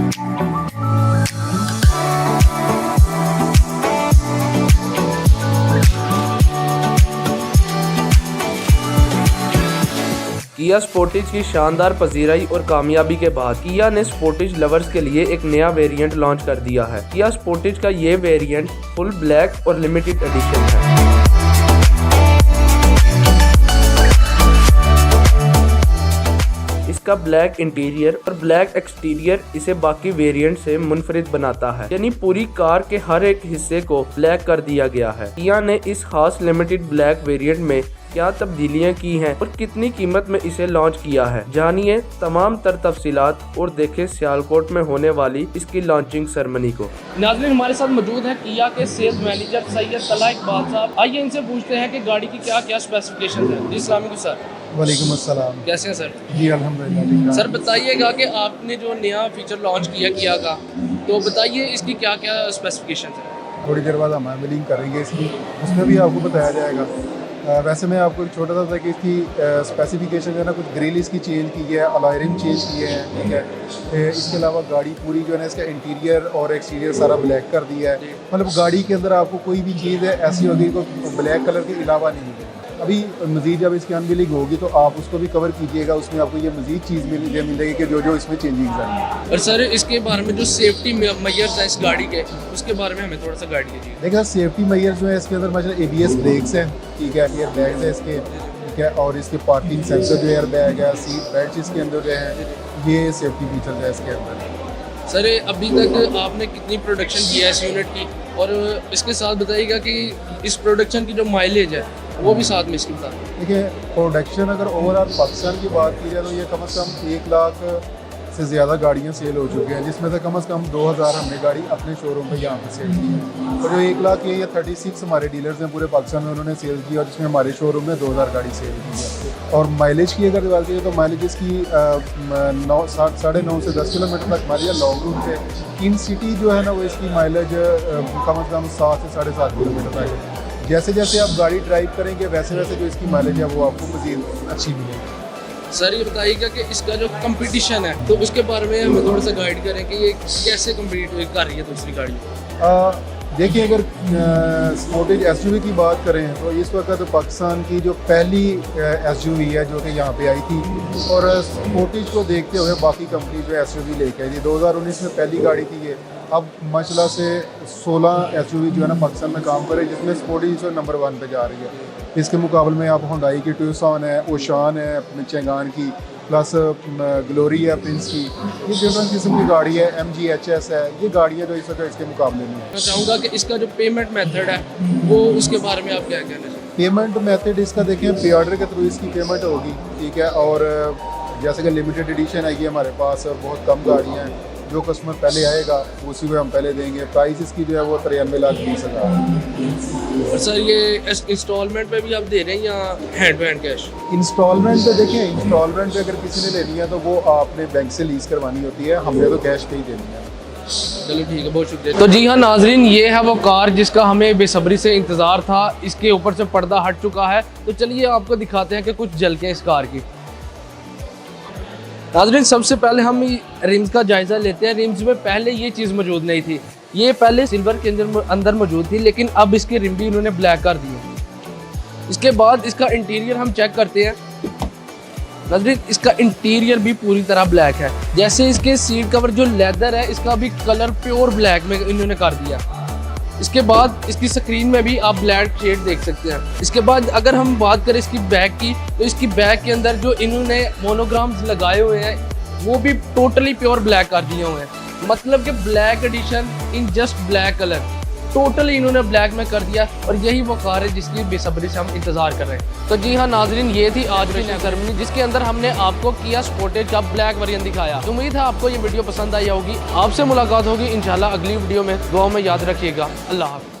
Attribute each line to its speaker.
Speaker 1: किया स्पोर्टेज की शानदार पजीराई और कामयाबी के बाद किया ने स्पोर्टेज लवर्स के लिए एक नया वेरिएंट लॉन्च कर दिया है। किया स्पोर्टेज का ये वेरिएंट फुल ब्लैक और लिमिटेड एडिशन है। इसका ब्लैक इंटीरियर और ब्लैक एक्सटीरियर इसे बाकी वेरिएंट से मुनफरिद बनाता है, यानी पूरी कार के हर एक हिस्से को ब्लैक कर दिया गया है। किया ने इस खास लिमिटेड ब्लैक वेरिएंट में क्या तब्दीलियां की हैं और कितनी कीमत में इसे लॉन्च किया है, जानिए तमाम तर तफसीलात और देखें सियालकोट में होने वाली इसकी लॉन्चिंग सेरेमनी को।
Speaker 2: नाज़रीन, हमारे साथ मौजूद है किया के सेल्स मैनेजर सैयद तला इकबाल साहब। आइए इनसे पूछते हैं कि गाड़ी की क्या क्या स्पेसिफिकेशन है। जी अस्सलाम वालेकुम सर।
Speaker 3: वालेकुम अस्सलाम।
Speaker 2: कैसे हैं सर?
Speaker 3: जी अल्हम्दुलिल्लाह।
Speaker 2: सर बताइएगा कि आपने जो नया फीचर लॉन्च किया किया का, तो बताइए इसकी क्या क्या स्पेसिफिकेशन है।
Speaker 3: थोड़ी देर बाद हमारी बिलिंग करेंगे इसकी, उसमें भी आपको बताया जाएगा। वैसे मैं आपको एक छोटा सा था कि इसकी स्पेसिफिकेशन जो है ना, कुछ ग्रिल इसकी चेंज की है, अलॉय रिम चेंज किए हैं, ठीक है। इसके अलावा गाड़ी पूरी जो है ना, इसका इंटीरियर और एक्सटीरियर सारा ब्लैक कर दिया है। मतलब गाड़ी के अंदर आपको कोई भी चीज़ है ऐसी होगी को ब्लैक कलर के अलावा नहीं मिलेगी। अभी मज़ीद जब इसकी अनबिलिंग होगी तो आप उसको भी कवर कीजिएगा, उसमें आपको ये मज़ीद चीज़ मिलेगी कि जो इसमें चेंजिंग आएंगी।
Speaker 2: और सर इसके बारे में जो सेफ्टी मेजर्स हैं इस गाड़ी के, उसके बारे में हमें थोड़ा सा गाइड कीजिए।
Speaker 3: देखिए सेफ्टी मेजर्स जो है इसके अंदर मतलब ABS ब्रेक्स हैं, ठीक है, एयर बैग्स है इसके, ठीक है, और इसके पार्किंग सेंसर जो एयर बैग है, सीट बेल्ट इसके अंदर जो है, ये सेफ्टी फीचर है इसके अंदर।
Speaker 2: सर अभी तक आपने कितनी प्रोडक्शन की है इस यूनिट की, और इसके साथ बताइएगा कि इस प्रोडक्शन की जो माइलेज है वो भी साथ में इसके बता।
Speaker 3: देखिए प्रोडक्शन अगर ओवरऑल पाकिस्तान की बात की जाए तो ये कम से कम 1 लाख से ज़्यादा गाड़ियाँ सेल हो चुकी हैं, जिसमें से कम 2000 हमने गाड़ी अपने शोरूम पे यहाँ पे सेल की है। और जो 1 लाख ये 36 हमारे डीलर्स हैं पूरे पाकिस्तान में, उन्होंने सेल की, और जिसमें हमारे शोरूम में 2000 गाड़ी सेल की है। और माइलेज की अगर बात की तो माइलेज इसकी 9.5 से 10 किलोमीटर तक हमारी लॉन्ग रूट से। इन सिटी जो है ना वो इसकी माइलेज कम से कम 7 से 7.5 किलोमीटर तक है। जैसे जैसे आप गाड़ी ड्राइव करेंगे वैसे वैसे जो इसकी माइलेज है वो आपको मज़ीद अच्छी मिलेगी।
Speaker 2: सर ये बताइएगा कि इसका जो कंपटीशन है तो उसके बारे में हमें थोड़ा सा गाइड करें कि ये कैसे कम्पीट कर रही है दूसरी गाड़ी।
Speaker 3: देखिए अगर स्पोर्टेज SUV की बात करें तो इस वक्त पाकिस्तान की जो पहली SUV है जो कि यहाँ पे आई थी, और स्पोर्टेज को देखते हुए बाकी कंपनी जो SUV लेके आई थी। 2019 में पहली गाड़ी थी ये। अब माशाल्लाह से 16 SUV जो है ना पाकिस्तान में काम करे, जिसमें स्पोर्टेज नंबर 1 पे जा रही है। इसके मुकाबले में आप हुंडई की ट्यूसन है, ओशान है चेंगान की, प्लस ग्लोरी है प्रिंस की। ये डिफरेंट किस्म की गाड़ी है, MG HS है, ये गाड़ियाँ जो इस वक्त इसके मुकाबले में है।
Speaker 2: मैं चाहूँगा कि इसका जो पेमेंट मेथड है वो उसके बारे में आप क्या कहना चाहिए।
Speaker 3: पेमेंट मेथड इसका देखें पे ऑर्डर के थ्रू इसकी पेमेंट होगी, ठीक है। और जैसे कि लिमिटेड एडिशन है ये हमारे पास बहुत कम गाड़ियाँ हैं, जो कस्टमर पहले आएगा उसी को हम पहले देंगे। प्राइस इसकी जो है वो 93,20,000।
Speaker 2: और सर ये इंस्टॉलमेंट पे भी आप दे रहे हैं या hand to hand cash?
Speaker 3: Instalment पे देखें, इंस्टॉलमेंट पे अगर किसी ने लेनी है तो वो आपने बैंक से लीज करवानी होती है, हमने तो कैश पे ही देनी है।
Speaker 2: चलो ठीक है, बहुत शुक्रिया। तो जी हाँ नाजरीन, ये है वो कार जिसका हमें बेसब्री से इंतज़ार था। इसके ऊपर से पर्दा हट चुका है, तो चलिए आपको दिखाते हैं कि कुछ झलकें इस कार की। नाज़रीन सबसे पहले हम रिम्स का जायज़ा लेते हैं। रिम्स में पहले ये चीज़ मौजूद नहीं थी, ये पहले सिल्वर के अंदर मौजूद थी, लेकिन अब इसके रिम भी इन्होंने ब्लैक कर दिए। इसके बाद इसका इंटीरियर हम चेक करते हैं। नाज़रीन इसका इंटीरियर भी पूरी तरह ब्लैक है। जैसे इसके सीट कवर जो लेदर है इसका भी कलर प्योर ब्लैक में इन्होंने कर दिया। इसके बाद इसकी स्क्रीन में भी आप ब्लैक शेड देख सकते हैं। इसके बाद अगर हम बात करें इसकी बैक की, तो इसकी बैक के अंदर जो इन्होंने मोनोग्राम्स लगाए हुए हैं वो भी टोटली प्योर ब्लैक कर दिए हुए हैं। मतलब कि black addition in just black colour, totally इन्होंने ब्लैक में कर दिया। और यही वो कार है जिसकी बेसब्री से हम इंतजार कर रहे हैं। तो जी हाँ नाजरीन, ये थी आज की सेरेमनी जिसके अंदर हमने आपको किया स्पोर्टेज का ब्लैक वेरिएंट दिखाया। उम्मीद है आपको ये वीडियो पसंद आई होगी। आपसे मुलाकात होगी इंशाल्लाह अगली वीडियो में। दुआ में याद रखिएगा। अल्लाह हाफ़िज़।